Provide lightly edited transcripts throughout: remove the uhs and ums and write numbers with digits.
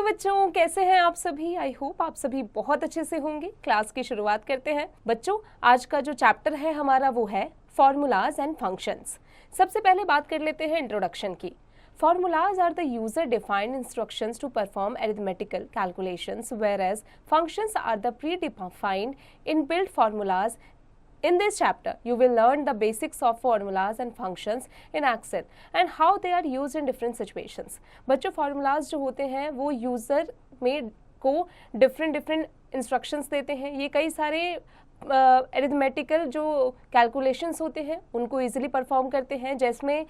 बच्चों, कैसे हैं आप सभी? आई होप आप सभी बहुत अच्छे से होंगे। क्लास की शुरुआत करते हैं। बच्चों, आज का जो चैप्टर है हमारा वो है फॉर्मूलाज एंड फंक्शंस। सबसे पहले बात कर लेते हैं इंट्रोडक्शन की। Formulas are the user-defined instructions to perform arithmetical calculations, whereas functions are the predefined inbuilt formulas. In this chapter, you will learn the basics of formulas and functions in Excel and how they are used in different situations. बच्चों, formulas जो होते हैं वो user में को different instructions देते हैं। ये कई सारे अरिथमेटिकल जो कैलकुलेशंस होते हैं उनको इजीली परफॉर्म करते हैं, जिसमें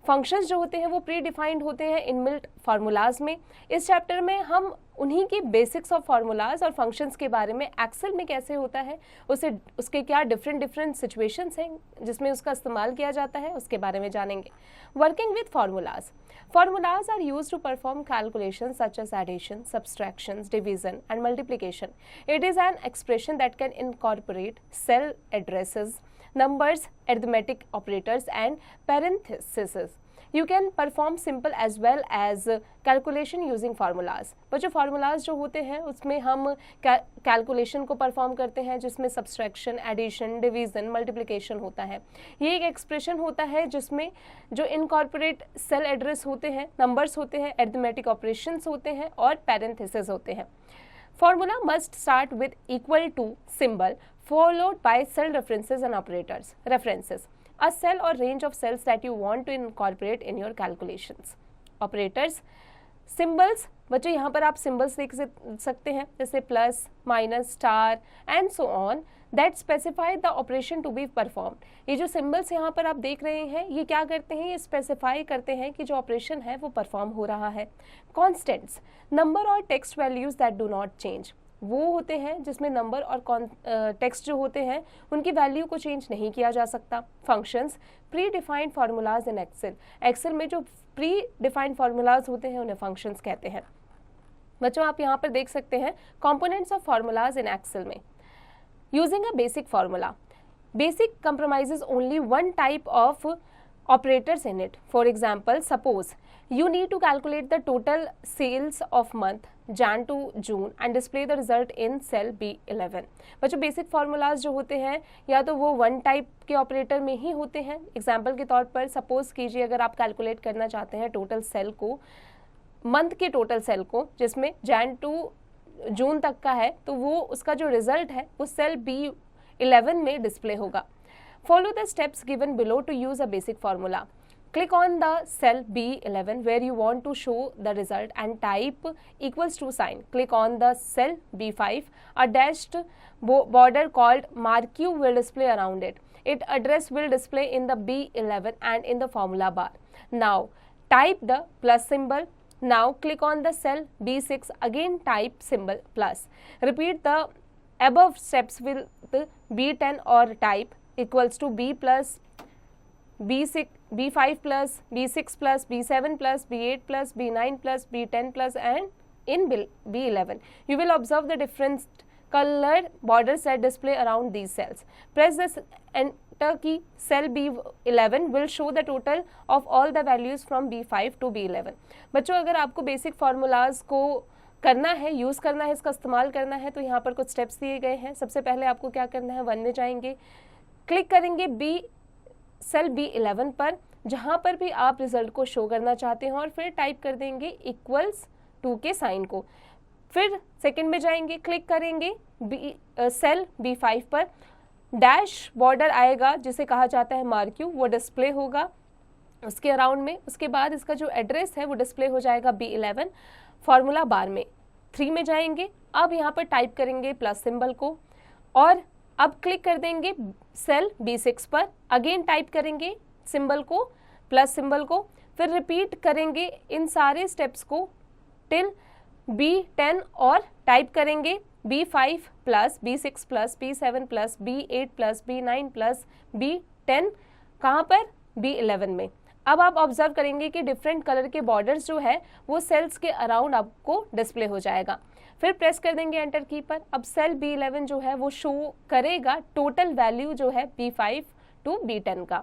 फंक्शंस जो होते हैं वो प्री डिफाइंड होते हैं इनबिल्ट फार्मूलाज में। इस चैप्टर में हम उन्हीं की बेसिक्स ऑफ फार्मूलाज और फंक्शंस के बारे में, एक्सेल में कैसे होता है, उसके क्या डिफरेंट सिचुएशंस हैं जिसमें उसका इस्तेमाल किया जाता है, उसके बारे में जानेंगे। Working with formulas. Formulas are used to perform calculations such as addition, subtractions, division and multiplication. It is an expression that can incorporate cell addresses, numbers, arithmetic operators and parentheses. You can perform simple as well as calculation using formulas. बच्चों, formulas जो होते हैं उसमें हम calculation को perform करते हैं जिसमें सब्सट्रैक्शन, एडिशन, डिवीजन, मल्टीप्लिकेशन होता है। ये एक एक्सप्रेशन होता है जिसमें जो इनकॉर्पोरेट सेल एड्रेस होते हैं, नंबर्स होते हैं, अरिथमेटिक ऑपरेशंस होते हैं और पैरेंथेसिस होते हैं। Formula must start with equal to symbol followed by cell references and operators. References: a cell or range of cells that you want to incorporate in your calculations. Operators: symbols. बच्चों, यहाँ पर आप symbols देख सकते हैं जैसे plus, minus, star and so on that specify the operation to be perform. ये जो सिम्बल्स यहाँ पर आप देख रहे हैं ये क्या करते हैं? ये स्पेसिफाई करते हैं कि जो ऑपरेशन है वो परफॉर्म हो रहा है। कॉन्स्टेंट्स: नंबर और text values that do not change. वो होते हैं जिसमें नंबर और टेक्स्ट जो होते हैं उनकी वैल्यू को चेंज नहीं किया जा सकता। Functions: predefined formulas in Excel. Excel में जो प्री डिफाइंड फार्मूलाज होते हैं उन्हें फंक्शंस कहते हैं। बच्चों, आप यहाँ पर देख सकते हैं components of formulas in Excel में। Using a basic formula. Basic compromises only one type of operators in it. For example, suppose you need to calculate the total sales of month Jan to June and display the result in cell B11. बच्चों, basic formulas जो होते हैं या तो वो one type के operator में ही होते हैं। एग्जाम्पल के तौर पर सपोज कीजिए, अगर आप कैलकुलेट करना चाहते हैं टोटल सेल को, मंथ के टोटल सेल को जिसमें जैन टू जून तक का है, तो वो उसका जो रिजल्ट है वो सेल B11 में डिस्प्ले होगा। Follow the steps given below to use a basic formula. Click on the cell B11 where you want to show the result and type equals to sign. Click on the cell B5. A dashed border called mark will display around it. Its address will display in the B11 and in the formula bar. Now type the plus symbol. Now click on the cell B6. Again type symbol plus. Repeat the above steps with B10 or type equals to B plus, B6, B5 plus, B6 plus, B7 plus, B8 plus, B9 plus, B10 plus and in B11. You will observe the different colored borders that display around these cells. Press the enter key. Cell B11 will show the total of all the values from B5 to B11. बच्चों, अगर आपको basic formulas को करना है, use करना है, इसका इस्तेमाल करना है तो यहाँ पर कुछ स्टेप्स दिए गए हैं। सबसे पहले आपको क्या करना है, 1 में जाएंगे, क्लिक करेंगे सेल B11 पर जहाँ पर भी आप रिजल्ट को शो करना चाहते हैं और फिर टाइप कर देंगे इक्वल्स टू के साइन को। फिर सेकंड में जाएंगे, क्लिक करेंगे सेल B5 पर, डैश बॉर्डर आएगा जिसे कहा जाता है मार्क्यू, वो डिस्प्ले होगा उसके अराउंड में। उसके बाद इसका जो एड्रेस है वो डिस्प्ले हो जाएगा B11 फॉर्मूला बार में। 3 में जाएंगे, अब यहाँ पर टाइप करेंगे प्लस सिंबल को और अब क्लिक कर देंगे सेल B6 पर, अगेन टाइप करेंगे सिंबल को, प्लस सिंबल को, फिर रिपीट करेंगे इन सारे स्टेप्स को टिल B10 और टाइप करेंगे B5 plus, B6 plus, B7 plus, B8 plus, B9 plus, B10 कहाँ पर? B11 में। अब आप ऑब्जर्व करेंगे कि डिफरेंट कलर के बॉर्डर्स जो है वो सेल्स के अराउंड आपको डिस्प्ले हो जाएगा। फिर प्रेस कर देंगे एंटर की पर। अब सेल B11 जो है वो शो करेगा टोटल वैल्यू जो है B5 टू B10 का।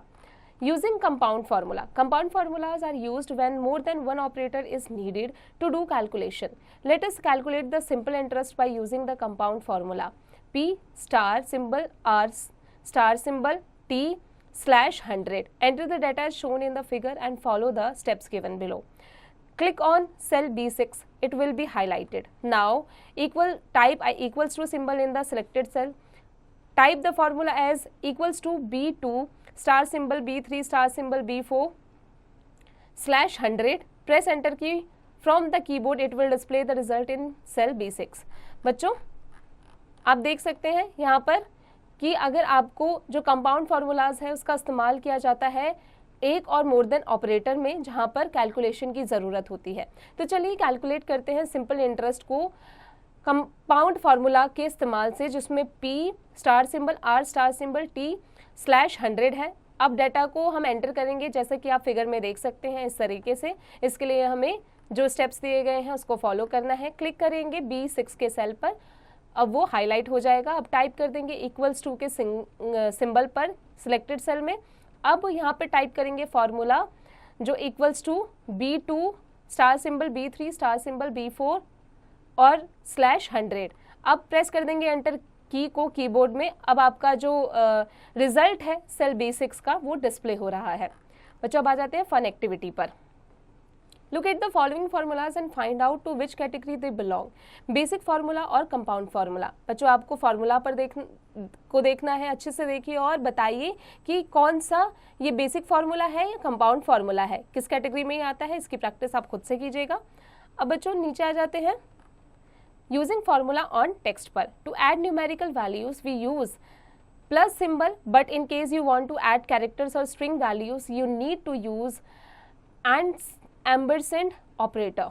Using compound formula. Compound formulas are used when more than one operator is needed to do calculation. Let us calculate the simple interest by using the compound formula. P star symbol R star symbol T slash 100. Enter the data as shown in the figure and follow the steps given below. Click on cell B6. It will be highlighted. Now type equals to symbol in the selected cell. Type the formula as equals to B2 star symbol B3 star symbol B4 slash 100. Press enter key from the keyboard. It will display the result in cell B6. बच्चों आप देख सकते हैं यहाँ पर कि अगर आपको जो कंपाउंड फार्मूलाज है उसका इस्तेमाल किया जाता है एक और मोर देन ऑपरेटर में जहाँ पर कैलकुलेशन की ज़रूरत होती है। तो चलिए कैलकुलेट करते हैं सिंपल इंटरेस्ट को कंपाउंड फार्मूला के इस्तेमाल से, जिसमें P star symbol R star symbol T slash 100 है। अब डाटा को हम एंटर करेंगे जैसे कि आप फिगर में देख सकते हैं इस तरीके से। इसके लिए हमें जो स्टेप्स दिए गए हैं उसको फॉलो करना है। क्लिक करेंगे B6 के सेल पर, अब वो हाईलाइट हो जाएगा। अब टाइप कर देंगे इक्वल्स टू के सिंबल पर सिलेक्टेड सेल में। अब यहाँ पर टाइप करेंगे फॉर्मूला जो equals to B2 star symbol B3 star symbol B4 और स्लैश 100। अब प्रेस कर देंगे एंटर की को कीबोर्ड में। अब आपका जो रिजल्ट है सेल B6 का वो डिस्प्ले हो रहा है। बच्चों अब आ जाते हैं फन एक्टिविटी पर। Look at the following formulas and find out to which category they belong. Basic formula और कंपाउंड फार्मूला। बच्चों आपको फार्मूला पर देखना है, अच्छे से देखिए और बताइए कि कौन सा ये बेसिक फार्मूला है या कंपाउंड फार्मूला है, किस कैटेगरी में ये आता है। इसकी प्रैक्टिस आप खुद से कीजिएगा। अब बच्चों नीचे आ जाते हैं। यूजिंग फार्मूला ऑन टेक्स्ट पर। To add numerical values we use plus symbol, but in case you want to add characters और string values you need to use and ampersand operator.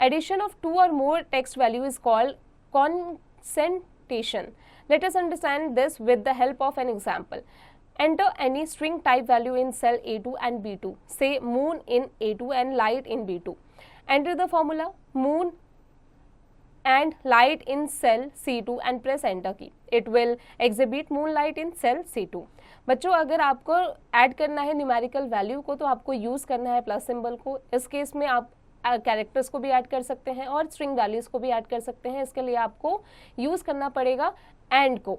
Addition of two or more text value is called concatenation. Let us understand this with the help of an example. Enter any string type value in cell A2 and B2. Say moon in A2 and light in B2. Enter the formula moon and light in cell C2 and press enter key. It will exhibit moonlight in cell C2. बच्चों अगर आपको add करना है numerical value को तो आपको use करना है प्लस सिंबल को। इस केस में आप कैरेक्टर्स को भी ऐड कर सकते हैं और स्ट्रिंग वैल्यूज़ को भी ऐड कर सकते हैं। इसके लिए आपको यूज़ करना पड़ेगा एंड को।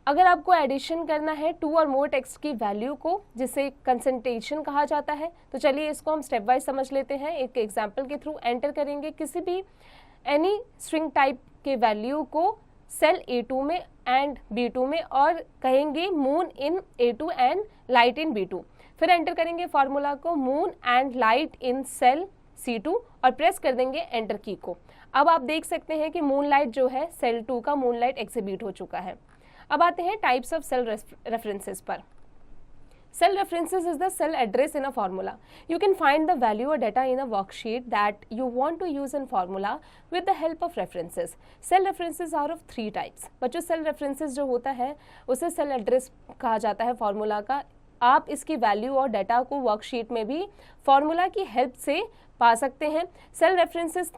अगर आपको एडिशन करना है टू और मोर टेक्स्ट की वैल्यू को, जिसे कंसंट्रेशन कहा जाता है, तो चलिए इसको हम स्टेप वाइज समझ लेते हैं। एक एग्जाम्पल के थ्रू एंटर करेंगे किसी भी एनी स्ट्रिंग टाइप के वैल्यू को सेल A2 में एंड B2 में और कहेंगे moon in A2 and light in B2। फिर एंटर करेंगे फॉर्मूला को moon and light in cell C2 और प्रेस कर देंगे एंटर की को। अब आप देख सकते हैं कि मून लाइट जो है सेल 2 का मून लाइट एग्जिबिट हो चुका है। अब आते हैं टाइप्स ऑफ सेल रेफरेंसेस पर। Cell references is the cell address in a formula. You can find the value or data in a worksheet that you want to use in formula with the help of references. Cell references are of three types. बच्चों cell references जो होता है उसे cell address कहा जाता है formula का। आप इसकी वैल्यू और डाटा को वर्कशीट में भी फॉर्मूला की हेल्प से पा सकते हैं। सेल रेफरेंसेस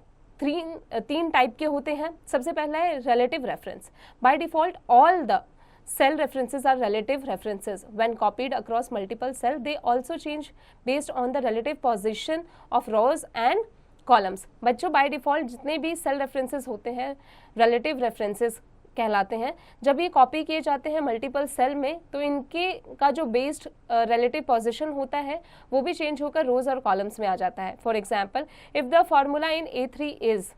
तीन टाइप के होते हैं। सबसे पहला है relative reference. By default all the cell references are relative references. When copied across multiple cells, they also change based on the relative position of rows and columns. बच्चों by default जितने भी cell references होते हैं relative references कहलाते हैं। जब ये copy किए जाते हैं मल्टीपल सेल में तो इनके का जो बेस्ड रिलेटिव पोजीशन होता है वो भी चेंज होकर रोज और कॉलम्स में आ जाता है। For example, if the formula in A3 is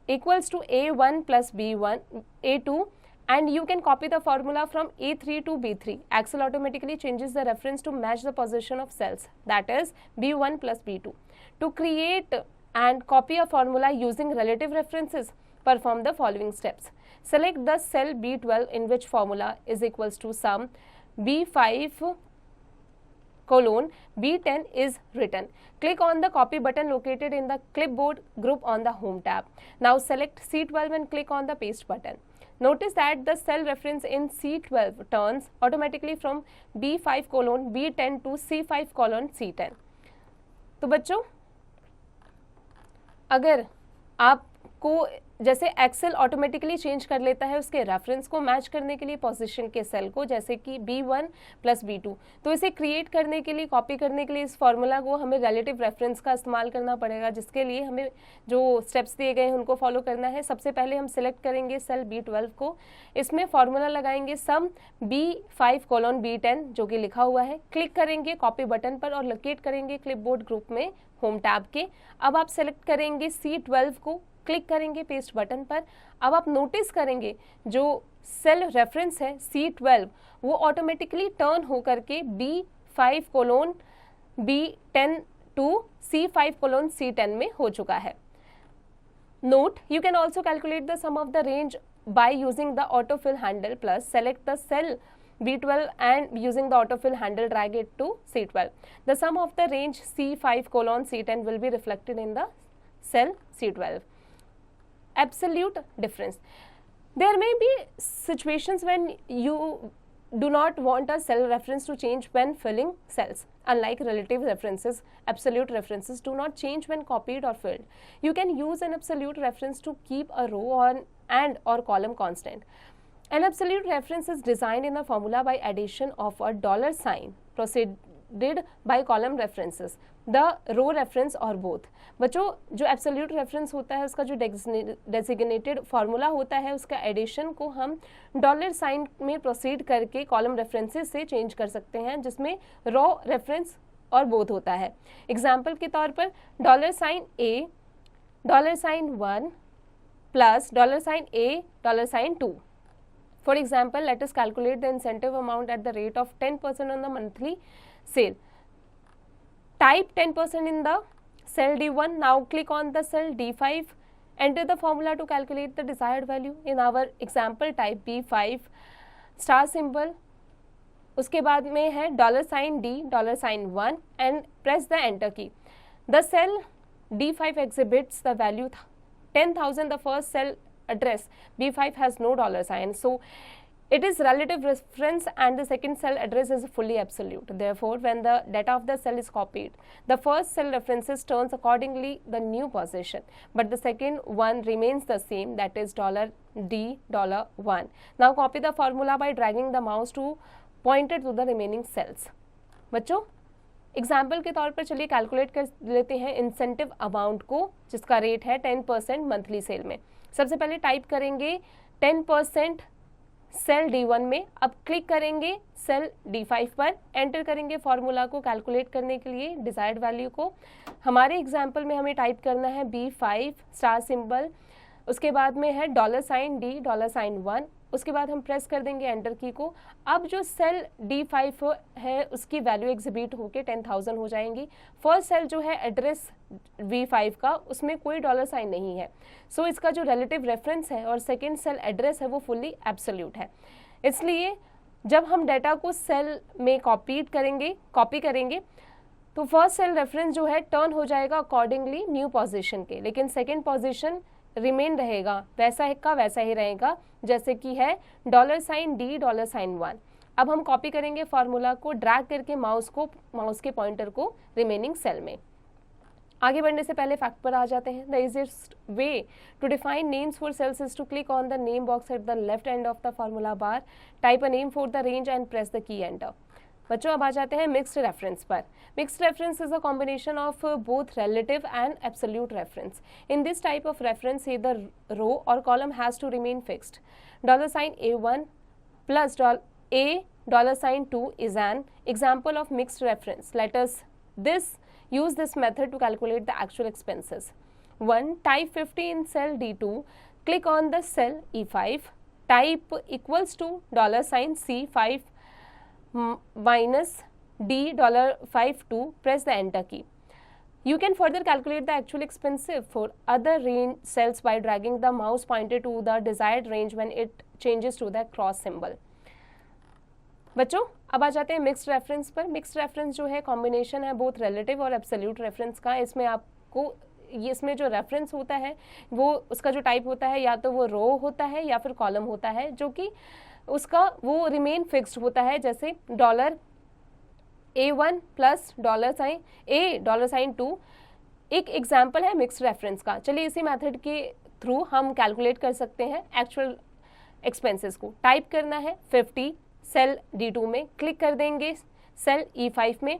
equals to A1 plus B1 A2 and you can copy the formula from A3 to B3. Excel automatically changes the reference to match the position of cells, that is B1 plus B2. To create and copy a formula using relative references, perform the following steps. Select the cell B12 in which formula is equals to sum B5 colon B10 is written. Click on the copy button located in the clipboard group on the home tab. Now select C12 and click on the paste button. Notice that the cell reference in C12 turns automatically from B5 colon B10 to C5 colon C10. तो बच्चों अगर आप आपको जैसे Excel automatically change कर लेता है उसके रेफरेंस को मैच करने के लिए पोजीशन के सेल को, जैसे कि B1 प्लस B2। तो इसे क्रिएट करने के लिए, कॉपी करने के लिए इस फॉर्मूला को हमें रिलेटिव रेफरेंस का इस्तेमाल करना पड़ेगा, जिसके लिए हमें जो स्टेप्स दिए गए हैं उनको फॉलो करना है। सबसे पहले हम सिलेक्ट करेंगे सेल B12 को, इसमें फॉर्मूला लगाएंगे सम B5:B10 जो कि लिखा हुआ है, क्लिक करेंगे कॉपी बटन पर और लोकेट करेंगे क्लिपबोर्ड ग्रुप में होम टैब के। अब आप सेलेक्ट करेंगे C12 को, क्लिक करेंगे पेस्ट बटन पर। अब आप नोटिस करेंगे जो सेल रेफरेंस है C12 वो ऑटोमेटिकली टर्न होकर के B5:B10 टू C5:C10 में हो चुका है। Note, you can also calculate the sum of the range by using the autofill handle plus select the cell B12 and using the autofill handle drag it to C12. The sum of the range C5:C10 will be reflected in the cell C12. Absolute difference. There may be situations when you do not want a cell reference to change when filling cells. Unlike relative references, absolute references do not change when copied or filled. You can use an absolute reference to keep a row or column constant. An absolute reference is designed in a formula by addition of a dollar sign preceded by column references, the row reference or both. बच्चों, जो absolute reference होता है उसका जो designated formula होता है उसका addition को हम डॉलर साइन में प्रोसीड करके कॉलम रेफरेंसेस से चेंज कर सकते हैं, जिसमें रॉ रेफरेंस और बोथ होता है। एग्जाम्पल के तौर पर $A, $1 plus $A, $2. For example, let us calculate the incentive amount at the rate of 10% on the monthly sale. Type 10% in the cell D1. Now click on the cell D5. Enter the formula to calculate the desired value. In our example, type B5 star symbol. उसके बाद में है $D, $1 and press the enter key. The cell D5 exhibits the value 10,000. The first cell address B5 has no dollar sign, so it is relative reference, and the second cell address is fully absolute. Therefore, when the data of the cell is copied, the first cell references turns accordingly the new position, but the second one remains the same, that is $D, $1. Now copy the formula by dragging the mouse to pointed to the remaining cells. बच्चों, example के तौर पर चलिए calculate कर लेते हैं incentive amount को, जिसका रेट है 10% मंथली सेल में। सबसे पहले टाइप करेंगे 10% सेल D1 में। अब क्लिक करेंगे सेल D5 पर, एंटर करेंगे फॉर्मूला को कैलकुलेट करने के लिए डिजायर्ड वैल्यू को। हमारे एग्जाम्पल में हमें टाइप करना है B5 स्टार सिंबल, उसके बाद में है $D, $1। उसके बाद हम प्रेस कर देंगे एंटर की को। अब जो सेल D5 है उसकी वैल्यू एग्जिबिट होके 10,000 हो जाएंगी। फर्स्ट सेल जो है एड्रेस V5 का, उसमें कोई डॉलर साइन नहीं है, सो इसका जो रिलेटिव रेफरेंस है और सेकेंड सेल एड्रेस है वो फुल्ली एब्सोल्यूट है। इसलिए जब हम डाटा को सेल में कॉपी करेंगे तो फर्स्ट सेल रेफरेंस जो है टर्न हो जाएगा अकॉर्डिंगली न्यू पोजीशन के, लेकिन सेकेंड पोजीशन रिमेन रहेगा, वैसा ही रहेगा जैसे कि है $D, $1। अब हम कॉपी करेंगे फॉर्मूला को, ड्रैग करके माउस के पॉइंटर को रिमेनिंग सेल में। आगे बढ़ने से पहले फैक्ट पर आ जाते हैं। The easiest way to define names for cells is to click on the name box at the left end of the formula bar, type a name for the range and press the key enter. बच्चों, अब आ जाते हैं mixed reference पर। Mixed reference is a combination of both relative and absolute reference. In this type of reference, either row or column has to remain fixed. $A1 plus $2 is an example of mixed reference. Let us use this method to calculate the actual expenses. 1. Type 50 in cell D2. Click on the cell E5. Type equals to $C5 minus $D5 press the enter key. You can further calculate the actual expense for other range cells by dragging the mouse pointer to the desired range when it changes to the cross symbol. बच्चों, अब आ जाते हैं mixed reference पर। Mixed reference जो है combination है both relative और एब्सोल्यूट रेफरेंस का। इसमें जो रेफरेंस होता है वो उसका जो टाइप होता है या तो वो रो होता है या फिर कॉलम होता है, जो कि उसका वो रिमेन फिक्स्ड होता है, जैसे $A1 प्लस $A, $2 एक एग्जाम्पल है मिक्स्ड रेफरेंस का। चलिए इसी मेथड के थ्रू हम कैलकुलेट कर सकते हैं एक्चुअल एक्सपेंसेस को। टाइप करना है 50, सेल D2 में क्लिक कर देंगे, सेल E5 में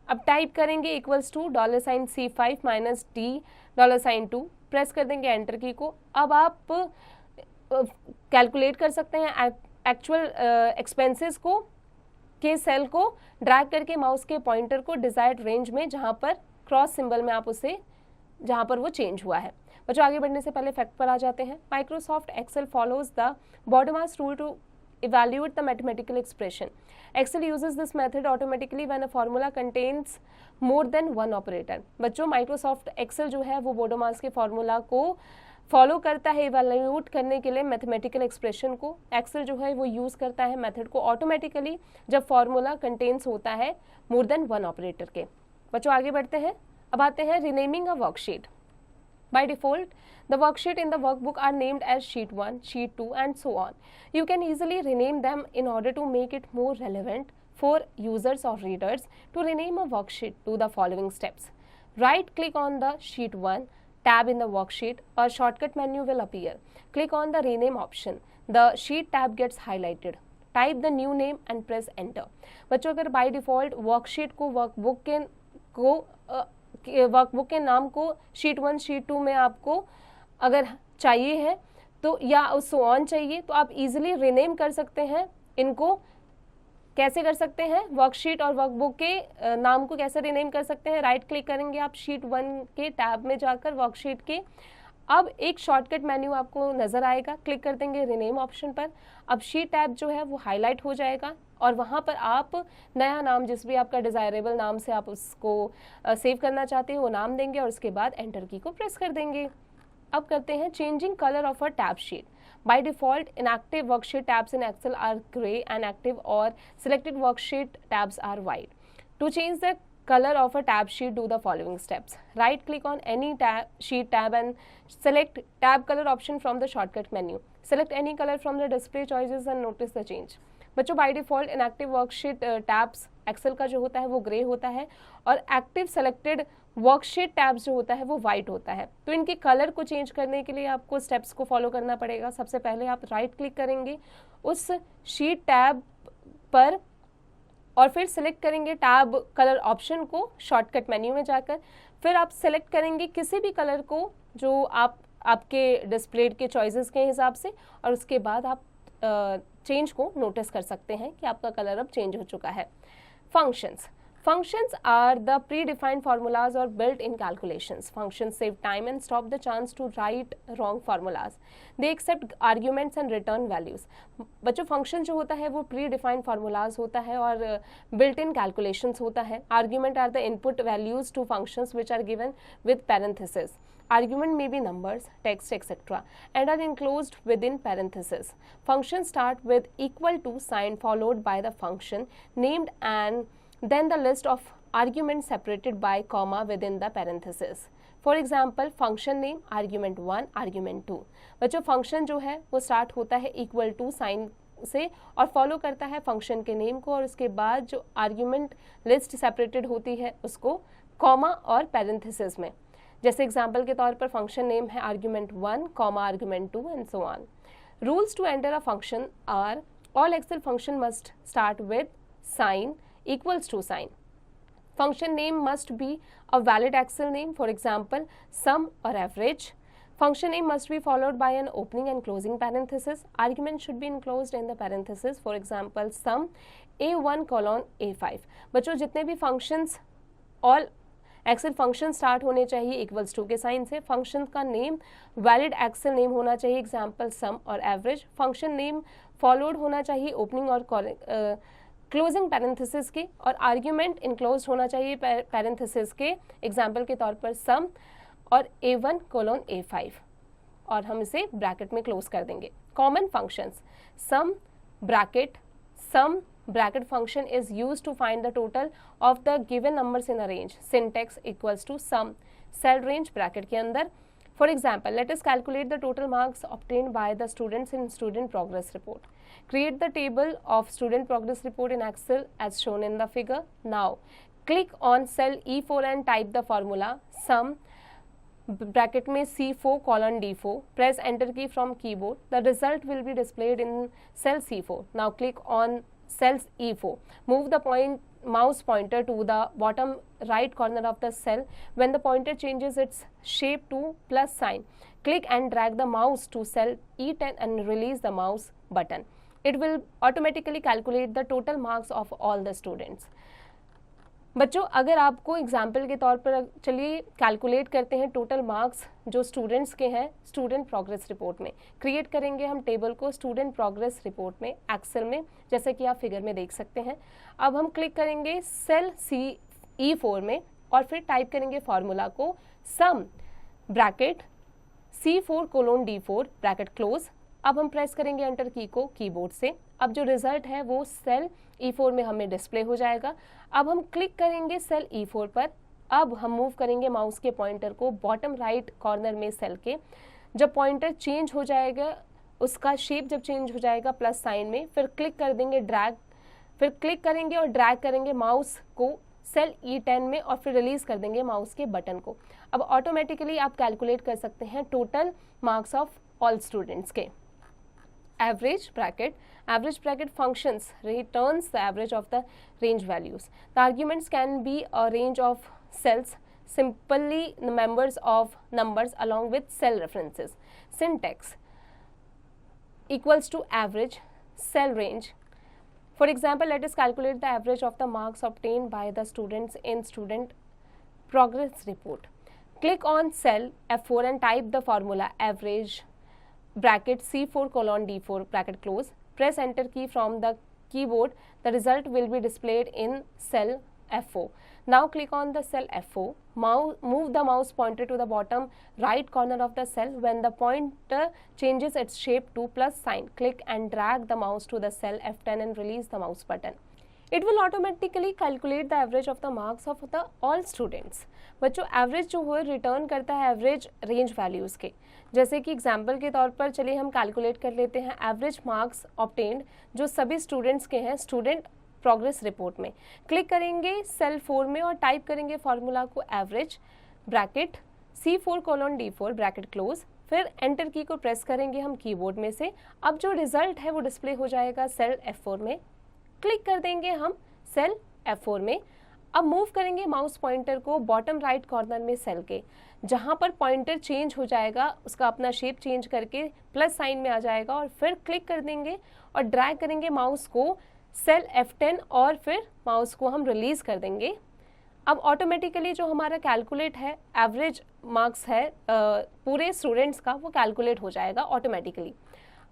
अब टाइप करेंगे equals to $C5 minus $2, press कर देंगे एंटर की को। अब आप कैलकुलेट कर सकते हैं एक्चुअल एक्सपेंसेस को के सेल को ड्रैग करके माउस के पॉइंटर को डिजायर्ड रेंज में, जहां पर क्रॉस सिंबल में आप उसे, जहां पर वो चेंज हुआ है। बच्चों आगे बढ़ने से पहले फैक्ट पर आ जाते हैं। Microsoft Excel follows the BODMAS rule to evaluate the mathematical expression. Excel uses this method automatically when a formula contains more than one operator. बच्चों माइक्रोसॉफ्ट एक्सेल जो है वो बोडोमास के फॉर्मूला को फॉलो करता है इवेल्यूट करने के लिए मैथमेटिकल एक्सप्रेशन को। एक्सेल जो है वो यूज करता है मेथड को ऑटोमेटिकली जब फॉर्मूला कंटेन्स होता है मोर देन वन ऑपरेटर के। बच्चों आगे बढ़ते हैं। अब आते हैं renaming a worksheet. By default, the worksheet in the workbook are named as Sheet 1, Sheet 2 and so on. You can easily rename them in order to make it more relevant for users or readers. To rename a worksheet, do the following steps. Right click on the Sheet 1 tab in the worksheet. A shortcut menu will appear. Click on the rename option. The sheet tab gets highlighted. Type the new name and press enter. बच्चों अगर by default worksheet को workbook के नाम को sheet 1 sheet 2 में आपको अगर चाहिए है तो या सो ऑन चाहिए तो आप इजीली रिनेम कर सकते हैं। इनको कैसे कर सकते हैं, वर्कशीट और वर्कबुक के नाम को कैसे रिनेम कर सकते हैं। राइट क्लिक करेंगे आप शीट 1 के टैब में जाकर वर्कशीट के। अब एक शॉर्टकट मेन्यू आपको नजर आएगा, क्लिक कर देंगे रिनेम ऑप्शन पर। अब शीट टैब जो है वो हाईलाइट हो जाएगा और वहाँ पर आप नया नाम, जिस भी आपका डिज़ायरेबल नाम से आप उसको सेव करना चाहते हैं वो नाम देंगे और उसके बाद एंटर की को प्रेस कर देंगे। अब करते हैं changing colour of a tab sheet. By default inactive worksheet tabs in Excel are grey and active और selected worksheet tabs are white. To change the color of a tab sheet, do the following steps. Right click on any sheet tab and select tab color option from the shortcut menu. Select any color from the display choices and notice the change. बच्चों by default inactive worksheet tabs Excel का जो होता है वो grey होता है और active selected worksheet tabs जो होता है वो वाइट होता है। तो इनके कलर को चेंज करने के लिए आपको स्टेप्स को फॉलो करना पड़ेगा। सबसे पहले आप राइट क्लिक करेंगे उस शीट टैब पर और फिर सिलेक्ट करेंगे टैब कलर ऑप्शन को शॉर्टकट मेन्यू में जाकर। फिर आप सिलेक्ट करेंगे किसी भी कलर को जो आपके डिस्प्लेड के चॉइसेस के हिसाब से और उसके बाद आप चेंज को नोटिस कर सकते हैं कि आपका कलर अब चेंज हो चुका है। Functions Functions are the predefined formulas or built-in calculations. Functions save time and stop the chance to write wrong formulas. They accept arguments and return values. बच्चों फंक्शन जो होता है वो predefined formulas होता है और built-in calculations होता है। Argument are the input values to functions which are given with parentheses. Argument may be numbers, text, etc. and are enclosed within parentheses. Functions start with equal to sign followed by the function named and then the list of arguments separated by comma within the parentheses. For example, function name argument 1 argument 2. बच्चों function जो है वो start होता है equal to sign से और follow करता है फंक्शन के नेम को और उसके बाद जो आर्ग्यूमेंट लिस्ट सेपरेटेड होती है उसको कॉमा और पैरेंथेसिस में। जैसे एग्जाम्पल के तौर पर फंक्शन नेम है argument 1 comma argument 2 and so on. Rules to enter a function are all Excel function must start with sign equals to sign. Function name must be a valid Excel name, for example, sum or average. Function name must be followed by an opening and closing parenthesis. Argument should be enclosed in the parenthesis, for example, sum A1 colon A5. बच्चों जितने भी functions all Excel function start होने चाहिए equals to के sign से। Function का name valid Excel name होना चाहिए, एग्जाम्पल सम और एवरेज। फंक्शन नेम फॉलोड होना चाहिए ओपनिंग और क्लोजिंग पैरेंथेसिस के और आर्ग्यूमेंट इनक्लोज होना चाहिए पैरेंथेसिस के, एग्जाम्पल के तौर पर सम और A1 कोलोन A5 और हम इसे ब्रैकेट में क्लोज कर देंगे। Common functions sum bracket function is used to find the total of the given numbers in a range. Syntax equals to sum cell range bracket के अंदर। For example, let us calculate the total marks obtained by the students in student progress report. Create the table of student progress report in Excel as shown in the figure. Now, click on cell E4 and type the formula sum bracket में C4 colon D4, press enter key from keyboard, the result will be displayed in cell C4. Now click on cell E4, move the mouse pointer to the bottom right corner of the cell. When the pointer changes its shape to plus sign, click and drag the mouse to cell E10 and release the mouse button. It will automatically calculate the total marks of all the students. बच्चों, अगर आपको example के तौर पर चलिए calculate करते हैं total marks जो स्टूडेंट्स के हैं स्टूडेंट प्रोग्रेस रिपोर्ट में। क्रिएट करेंगे हम टेबल को स्टूडेंट प्रोग्रेस रिपोर्ट में एक्सेल में, जैसे कि आप फिगर में देख सकते हैं। अब हम क्लिक करेंगे सेल E4 में और फिर टाइप करेंगे फॉर्मूला को sum bracket C4 colon D4 bracket close. अब हम प्रेस करेंगे एंटर की को कीबोर्ड से। अब जो रिजल्ट है वो सेल E4 में हमें डिस्प्ले हो जाएगा। अब हम क्लिक करेंगे सेल E4 पर। अब हम मूव करेंगे माउस के पॉइंटर को बॉटम राइट कॉर्नर में सेल के। जब पॉइंटर चेंज हो जाएगा, उसका शेप जब चेंज हो जाएगा प्लस साइन में, फिर क्लिक कर देंगे ड्रैग, फिर क्लिक करेंगे और ड्रैग करेंगे माउस को सेल E10 में और फिर रिलीज कर देंगे माउस के बटन को। अब ऑटोमेटिकली आप कैलकुलेट कर सकते हैं total marks of all students के। average bracket functions returns the average of the range values. The arguments can be a range of cells, simply members of numbers along with cell references. Syntax equals to average cell range. For example, let us calculate the average of the marks obtained by the students in student progress report. Click on cell F4 and type the formula average bracket C4 colon D4 bracket close. Press enter key from the keyboard. The result will be displayed in cell F4. Now click on the cell F4. Move the mouse pointer to the bottom right corner of the cell. When the pointer changes its shape to plus sign, click and drag the mouse to the cell F10 and release the mouse button. It will automatically calculate the average of the marks of the all students. बच्चों, average जो है return करता है average range values के। जैसे कि example के तौर पर चलिए हम कैलकुलेट कर लेते हैं एवरेज मार्क्स ऑब्टेन्ड जो सभी स्टूडेंट्स के हैं स्टूडेंट प्रोग्रेस रिपोर्ट में। क्लिक करेंगे सेल 4 में और टाइप करेंगे फॉर्मूला को average bracket C4 colon D4 bracket close. फिर एंटर की को प्रेस करेंगे हम कीबोर्ड में से। अब जो रिजल्ट है वो डिस्प्ले हो जाएगा सेल F4 में। क्लिक कर देंगे हम सेल F4 में। अब मूव करेंगे माउस पॉइंटर को बॉटम राइट कॉर्नर में सेल के, जहां पर पॉइंटर चेंज हो जाएगा, उसका अपना शेप चेंज करके प्लस साइन में आ जाएगा और फिर क्लिक कर देंगे और ड्रैग करेंगे माउस को सेल F10 और फिर माउस को हम रिलीज कर देंगे। अब ऑटोमेटिकली जो हमारा कैलकुलेट है एवरेज मार्क्स है पूरे स्टूडेंट्स का, वो कैलकुलेट हो जाएगा ऑटोमेटिकली।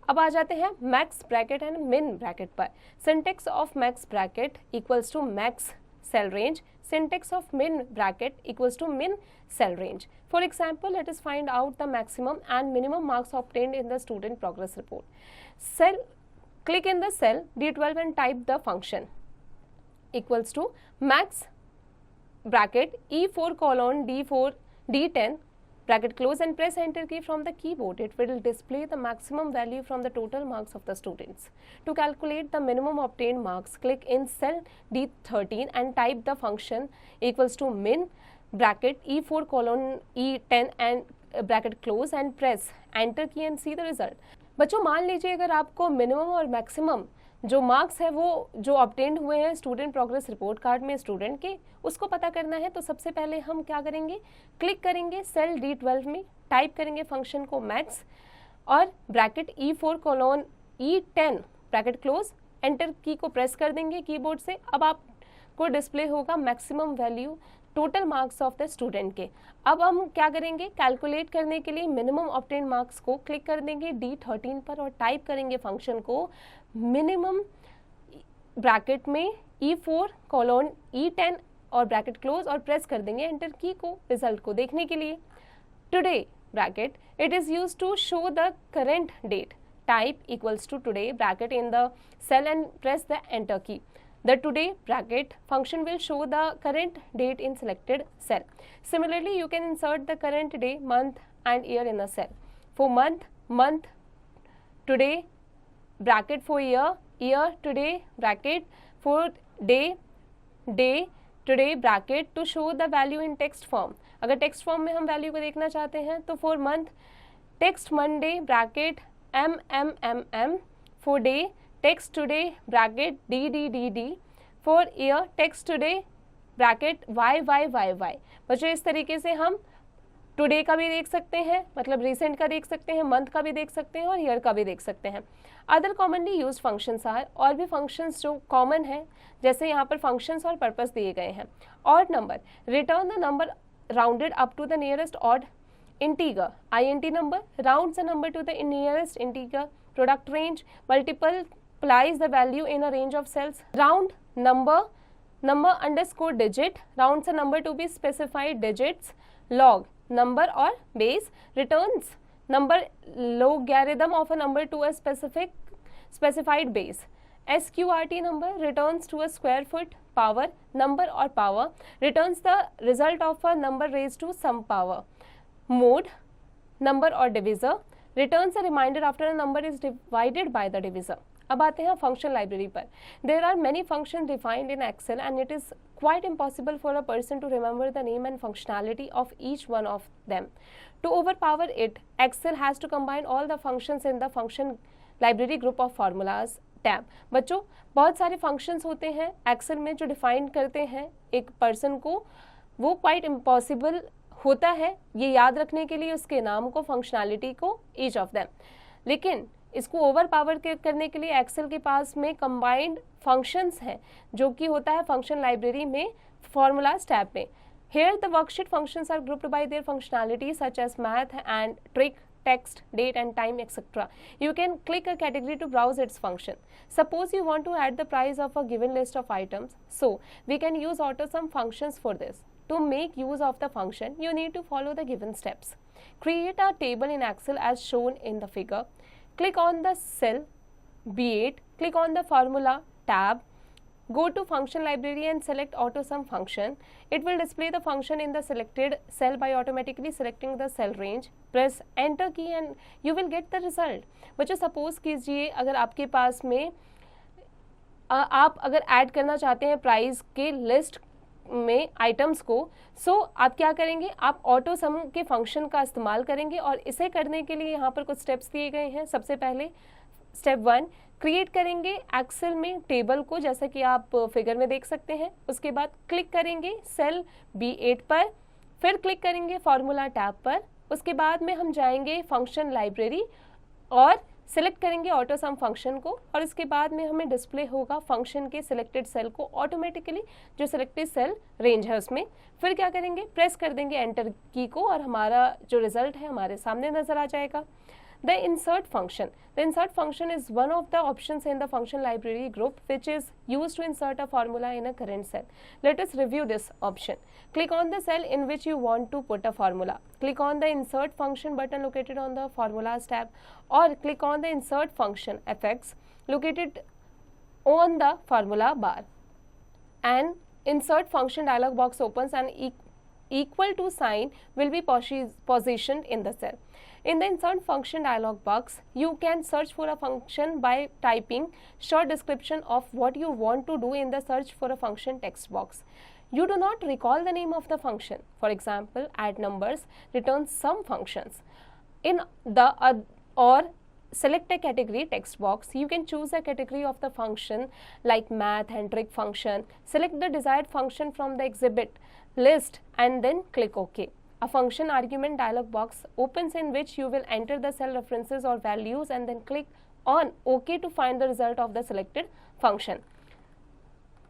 अब आ जाते हैं max bracket and min bracket पर। Syntax of max bracket equals to max cell range. Syntax of min bracket equals to min cell range. For example, let us find out the maximum and minimum marks obtained in the student progress report. Click in the cell D12 and type the function equals to max bracket E4 colon D4 D10 bracket close and press enter key from the keyboard. It will display the maximum value from the total marks of the students. To calculate the minimum obtained marks, click in cell D13 and type the function equals to min bracket E4 colon E10 and bracket close and press enter key and see the result. बच्चों, मान लीजिए अगर आपको minimum और maximum जो marks है वो जो ऑब्टेन्ड हुए हैं स्टूडेंट प्रोग्रेस रिपोर्ट कार्ड में स्टूडेंट के, उसको पता करना है। तो सबसे पहले हम क्या करेंगे, क्लिक करेंगे सेल D12 में, टाइप करेंगे फंक्शन को मैक्स और bracket E4 colon E10 bracket close, enter key को प्रेस कर देंगे कीबोर्ड से। अब आपको डिस्प्ले होगा maximum value total marks of the student के। अब हम क्या करेंगे, कैलकुलेट करने के लिए मिनिमम ऑब्टेन्ड मार्क्स को क्लिक कर देंगे D13 पर और टाइप करेंगे फंक्शन को मिनिमम ब्रैकेट में E4 कोलोन E10 और ब्रैकेट क्लोज और प्रेस कर देंगे एंटर की को रिजल्ट को देखने के लिए। Today bracket it is used to show the current date, type equals to today bracket in the cell and press the enter key. The today bracket function will show the current date in selected cell. Similarly, you can insert the current day, month and year in a cell. For month, today, bracket for year, today, bracket for day, today, bracket to show the value in text form. अगर text form में हम value को देखना चाहते हैं तो for month text Monday bracket MMMM, for day text today bracket DDDD, for year text today bracket YYYY। बच्चों इस तरीके से हम टुडे का भी देख सकते हैं, मतलब रिसेंट का देख सकते हैं, मंथ का भी देख सकते हैं और ईयर का भी देख सकते हैं। Other commonly use functions are, और भी फंक्शंस जो कॉमन है, जैसे यहाँ पर फंक्शंस और पर्पस दिए गए हैं। Odd number, return the number rounded up to the nearest odd integer. INT number rounds the number to the nearest integer. Product range, multiplies the value in a range of cells. Round number underscore digit, rounds a number to be specified digits. Log, number or base, returns number logarithm of a number to a specified base. SQRT number returns to a square foot power, number or power, returns the result of a number raised to some power. Mode, number or divisor, returns a reminder after a number is divided by the divisor. अब आते हैं function library पर। There are many functions defined in Excel and it is quite impossible for a person to remember the name and functionality of each one of them. To overpower it, Excel has to combine all the functions in the function library group of formulas tab. बच्चों बहुत सारे functions होते हैं Excel में जो define करते हैं एक person को, वो quite impossible होता है ये याद रखने के लिए उसके नाम को, फंक्शनैलिटी को, ईच ऑफ देम। लेकिन इसको ओवर पावर करने के लिए एक्सेल के पास में कंबाइंड फंक्शंस हैं जो कि होता है फंक्शन लाइब्रेरी में फॉर्मूलाज टैब में। Here the worksheet functions are grouped by their functionality such as math and trig, text, date and time, etc. You can click a category to browse its function. Suppose you want to add the price of a given list of items. So we can use AutoSum functions for this. To make use of the function, you need to follow the given steps. Create a table in Excel as shown in the figure. Click on the cell B8, click on the formula tab, go to function library and select AutoSum function. It will display the function in the selected cell by automatically selecting the cell range. Press enter key and you will get the result. बच्चों suppose कीजिए अगर आपके पास में आप अगर add करना चाहते हैं प्राइस के लिस्ट में आइटम्स को, सो आप क्या करेंगे, आप ऑटो सम के फंक्शन का इस्तेमाल करेंगे और इसे करने के लिए यहाँ पर कुछ स्टेप्स दिए गए हैं। सबसे पहले स्टेप 1 क्रिएट करेंगे एक्सेल में टेबल को, जैसा कि आप फिगर में देख सकते हैं। उसके बाद क्लिक करेंगे सेल B8 पर, फिर क्लिक करेंगे फॉर्मूला टैब पर। उसके बाद में हम जाएंगे फंक्शन लाइब्रेरी और सिलेक्ट करेंगे ऑटो सम फंक्शन को, और इसके बाद में हमें डिस्प्ले होगा फंक्शन के सिलेक्टेड सेल को ऑटोमेटिकली, जो सिलेक्टेड सेल रेंज है उसमें। फिर क्या करेंगे, प्रेस कर देंगे एंटर की को और हमारा जो रिजल्ट है हमारे सामने नजर आ जाएगा। The insert function. The insert function is one of the options in the function library group which is used to insert a formula in a current cell. Let us review this option. Click on the cell in which you want to put a formula. Click on the insert function button located on the formulas tab, or click on the insert function fx located on the formula bar. An insert function dialog box opens and equal to sign will be positioned in the cell. In the insert function dialog box, you can search for a function by typing short description of what you want to do in the search for a function text box. You do not recall the name of the function. For example, add numbers returns some functions. In the or select a category text box, you can choose a category of the function like math and trick function. Select the desired function from the exhibit list and then click OK. A function argument dialog box opens in which you will enter the cell references or values and then click on OK to find the result of the selected function.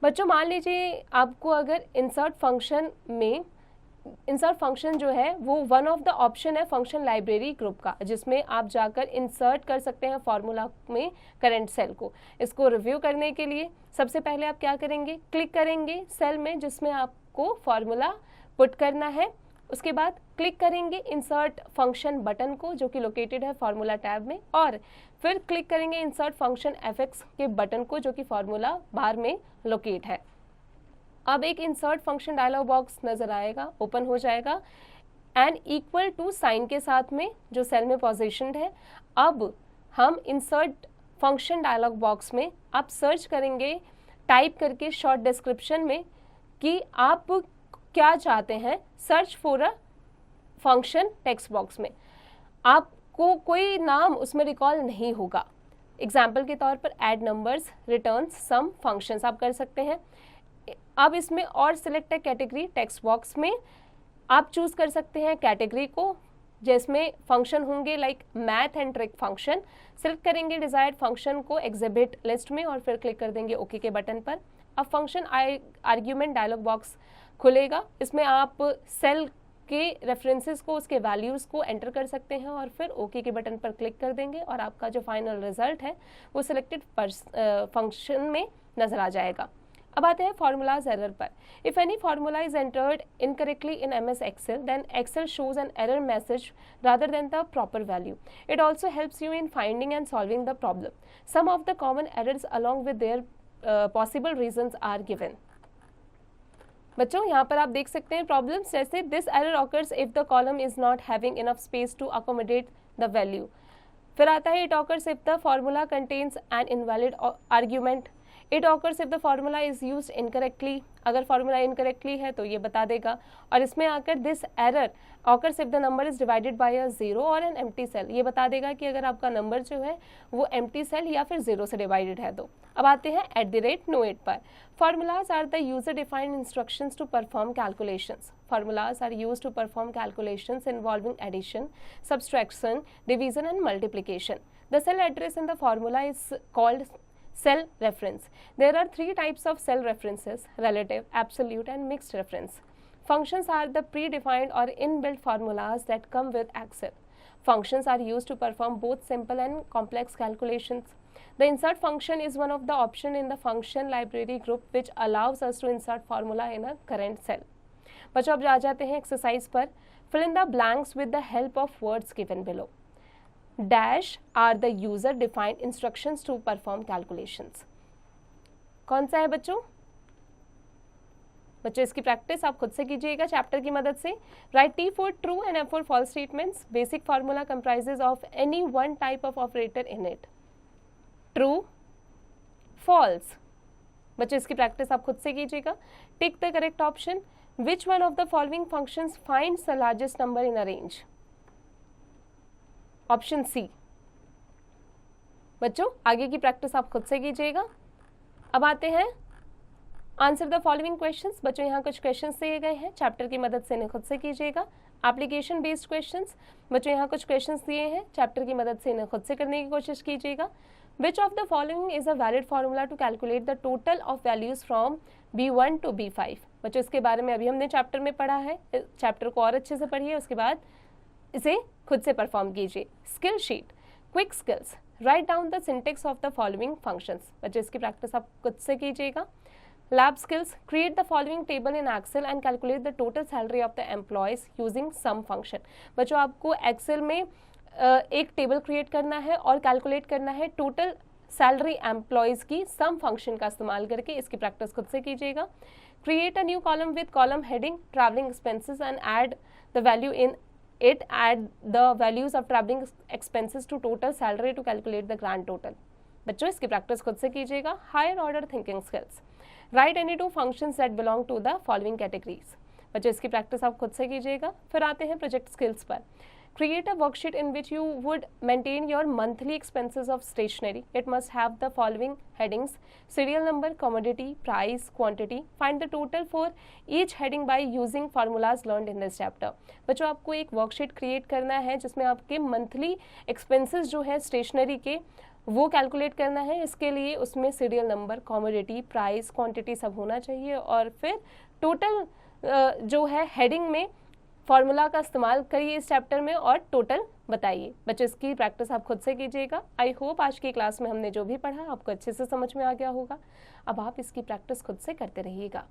बच्चों मान लीजिए आपको अगर insert function में, insert function जो है वो one of the option है फंक्शन लाइब्रेरी ग्रुप का, जिसमें आप जाकर इंसर्ट कर सकते हैं फॉर्मूला में करंट सेल को। इसको रिव्यू करने के लिए सबसे पहले आप क्या करेंगे, क्लिक करेंगे सेल में जिसमें आपको फॉर्मूला पुट करना है। उसके बाद क्लिक करेंगे इंसर्ट फंक्शन बटन को जो कि लोकेटेड है फॉर्मूला टैब में, और फिर क्लिक करेंगे इंसर्ट फंक्शन fx के बटन को जो कि फॉर्मूला बार में लोकेट है। अब एक इंसर्ट फंक्शन डायलॉग बॉक्स नजर आएगा, ओपन हो जाएगा एंड इक्वल टू साइन के साथ में जो सेल में पोजीशनड है। अब हम इंसर्ट फंक्शन डायलॉग बॉक्स में आप सर्च करेंगे टाइप करके शॉर्ट डिस्क्रिप्शन में कि आप क्या चाहते हैं, search for a function text box में। आपको कोई नाम उसमें रिकॉल नहीं होगा। एग्जाम्पल के तौर पर ऐड नंबर्स, रिटर्न सम फंक्शंस आप कर सकते हैं। अब इसमें और select a category, text box में आप चूज कर सकते हैं कैटेगरी को जिसमें फंक्शन होंगे like math and trick function. Select करेंगे डिजायर्ड फंक्शन को एग्जिबिट लिस्ट में और फिर क्लिक कर देंगे ओके के बटन पर। अब फंक्शन आर्ग्यूमेंट डायलॉग बॉक्स खुलेगा। इसमें आप सेल के रेफरेंसेस को, उसके वैल्यूज़ को एंटर कर सकते हैं और फिर ओके के बटन पर क्लिक कर देंगे और आपका जो फाइनल रिजल्ट है वो सिलेक्टेड फंक्शन में नजर आ जाएगा। अब आते हैं फॉर्मूलाज एरर पर। If any formula is entered incorrectly in MS Excel, then Excel shows an error message rather than the proper value. It also helps you in finding and solving the problem. Some of the common errors along with their possible reasons are given. बच्चों यहाँ पर आप देख सकते हैं problems जैसे this error occurs if the column is not having enough space to accommodate the value. फिर आता है it occurs if the formula contains an invalid argument. It occurs if the formula is used incorrectly, अगर formula incorrectly है तो ये बता देगा। और इसमें आकर this error occurs if the number is divided by a zero और एन एम्प्टी सेल, ये बता देगा कि अगर आपका नंबर जो है वो एम्प्टी सेल या फिर जीरो से डिवाइडेड है तो। अब आते हैं @NOIT पर। Formulas are the user-defined instructions to perform calculations. Formulas are used to perform calculations involving addition, subtraction, division and multiplication. The cell address in the formula is called cell reference. There are three types of cell references: relative, absolute and mixed reference. Functions are the predefined or inbuilt formulas that come with Excel. Functions are used to perform both simple and complex calculations. The insert function is one of the options in the function library group which allows us to insert formula in a current cell. बच्चों अब आ जाते हैं exercise पर। Fill in the blanks with the help of words given below. Dash are the user defined instructions to perform calculations. कौन सा है बच्चों? बच्चों इसकी प्रैक्टिस आप खुद से कीजिएगा चैप्टर की मदद से। Right T for true and F for false statements. Basic formula comprises of any one type of operator in it. True, false. बच्चों इसकी प्रैक्टिस आप खुद से कीजिएगा। Tick the correct option. Which one of the following functions finds the largest number in a range? Option C. बच्चों आगे की practice आप खुद से कीजिएगा। अब आते हैं आंसर द फॉलोइंग क्वेश्चंस। बच्चों यहाँ कुछ क्वेश्चंस दिए गए हैं, चैप्टर की मदद से इन्हें खुद से कीजिएगा। Application based questions. बच्चों यहाँ कुछ क्वेश्चंस दिए हैं, चैप्टर की मदद से इन्हें खुद से करने की कोशिश कीजिएगा। Which of the following is a valid formula to calculate the total of values from B1 to B5? बच्चों इसके बारे में अभी हमने चैप्टर में पढ़ा है, चैप्टर को और अच्छे से पढ़िए, उसके बाद इसे खुद से परफॉर्म कीजिए। Skill sheet, quick skills, write down the syntax of the following functions. बच्चों इसकी प्रैक्टिस आप खुद से कीजिएगा। Lab skills, create the following table in Excel and calculate the total salary of the employees using sum function. बच्चों आपको Excel में एक टेबल क्रिएट करना है और कैलकुलेट करना है टोटल सैलरी एम्प्लॉयज की सम फंक्शन का इस्तेमाल करके। इसकी प्रैक्टिस खुद से कीजिएगा। Create a new column with column heading travelling expenses and add the value in it, add the values of travelling expenses to total salary to calculate the grand total. बच्चों इसकी practice खुद से कीजिएगा। Higher order thinking skills, write any two functions that belong to the following categories. बच्चों इसकी practice आप खुद से कीजिएगा। फिर आते हैं प्रोजेक्ट स्किल्स पर। Create a worksheet in which you would maintain your monthly expenses of stationery. It must have the following headings: serial number, commodity, price, quantity. Find the total for each heading by using formulas learned in this chapter. बच्चों आपको एक worksheet create करना है जिसमें आपके monthly expenses जो है stationery के वो कैलकुलेट करना है। इसके लिए उसमें serial number, commodity, price, quantity सब होना चाहिए और फिर टोटल जो है हेडिंग में फॉर्मूला का इस्तेमाल करिए इस चैप्टर में और टोटल बताइए। बच्चों इसकी प्रैक्टिस आप खुद से कीजिएगा। आई होप आज की क्लास में हमने जो भी पढ़ा आपको अच्छे से समझ में आ गया होगा। अब आप इसकी प्रैक्टिस खुद से करते रहिएगा।